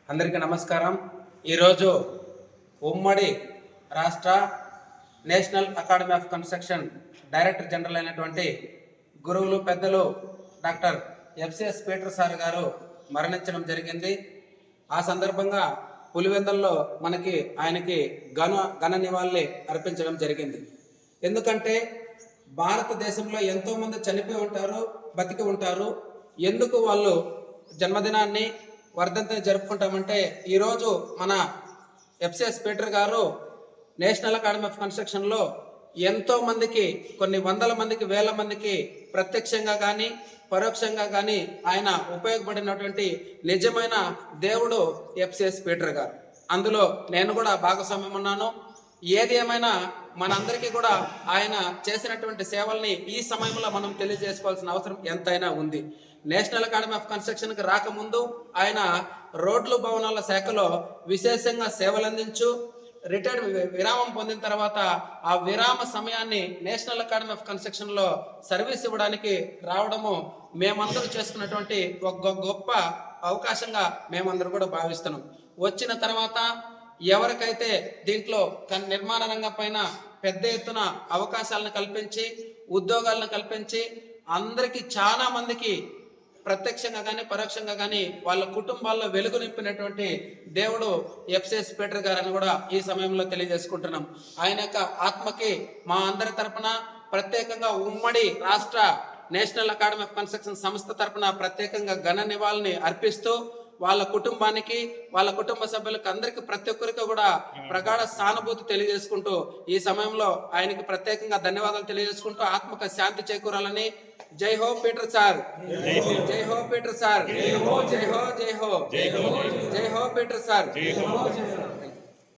అందరికీ నమస్కారం. ఈరోజు ఉమ్మడి రాష్ట్ర national academy of construction director general అయినటువంటి గురువులు పెద్దలు డాక్టర్ ఎఫ్సిఎస్ పీటర్ సార్ గారు మరణించడం జరిగింది. ఆ సందర్భంగా పులివెందుల్లో ఆయనకి ఘన నివాళి అర్పించడం జరిగింది. ఎందుకంటే భారతదేశంలో ఎంతోమంది చనిపోయి ఉంటారు, బతికి ఉంటారు. ఎందుకు వాళ్ళు జన్మదినాన్ని వర్ధంతిని జరుపుకుంటామంటే ఈరోజు మన ఎఫ్సిఎస్ పీటర్ గారు నేషనల్ అకాడమీ ఆఫ్ కన్స్ట్రక్షన్లో ఎంతో మందికి, కొన్ని వందల మందికి, వేల మందికి ప్రత్యక్షంగా కానీ పరోక్షంగా కానీ ఆయన ఉపయోగపడినటువంటి నిజమైన దేవుడు ఎఫ్సిఎస్ పీటర్ గారు. అందులో నేను కూడా భాగస్వామ్యం ఉన్నాను. ఏది ఏమైనా మనందరికీ కూడా ఆయన చేసినటువంటి సేవల్ని ఈ సమయంలో మనం తెలియజేసుకోవాల్సిన అవసరం ఎంతైనా ఉంది. నేషనల్ అకాడమీ ఆఫ్ కన్స్ట్రక్షన్కి రాకముందు ఆయన రోడ్లు భవనాల శాఖలో విశేషంగా సేవలందించు రిటైర్డ్ విరామం పొందిన తర్వాత ఆ విరామ సమయాన్ని నేషనల్ అకాడమీ ఆఫ్ కన్స్ట్రక్షన్లో సర్వీస్ ఇవ్వడానికి రావడము మేమందరూ చేసుకున్నటువంటి ఒక గొప్ప అవకాశంగా మేమందరూ కూడా భావిస్తున్నాం. వచ్చిన తర్వాత ఎవరికైతే దీంట్లో నిర్మాణ రంగం పైన పెద్ద ఎత్తున అవకాశాలను కల్పించి, ఉద్యోగాలను కల్పించి, అందరికీ చాలా మందికి ప్రత్యక్షంగా కానీ పరోక్షంగా కానీ వాళ్ళ కుటుంబాల్లో వెలుగు నింపినటువంటి దేవుడు ఎఫ్సిఎస్ పీటర్ గారు అని కూడా ఈ సమయంలో తెలియజేసుకుంటున్నాం. ఆయన యొక్క ఆత్మకి మా అందరి తరపున ప్రత్యేకంగా ఉమ్మడి రాష్ట్ర నేషనల్ అకాడమీ ఆఫ్ కన్స్ట్రక్షన్ సంస్థ తరపున ప్రత్యేకంగా ఘన నివాళిని అర్పిస్తూ వాళ్ళ కుటుంబానికి, వాళ్ళ కుటుంబ సభ్యులకు, అందరికీ ప్రతి ఒక్కరికి కూడా ప్రగాఢ సానుభూతి తెలియజేసుకుంటూ ఈ సమయంలో ఆయనకి ప్రత్యేకంగా ధన్యవాదాలు తెలియజేసుకుంటూ ఆత్మక శాంతి చేకూరాలని. జై హో పీటర్ సార్, జై హో పీటర్ సార్, జై హో జై హో జై హో జై హో పీటర్ సార్.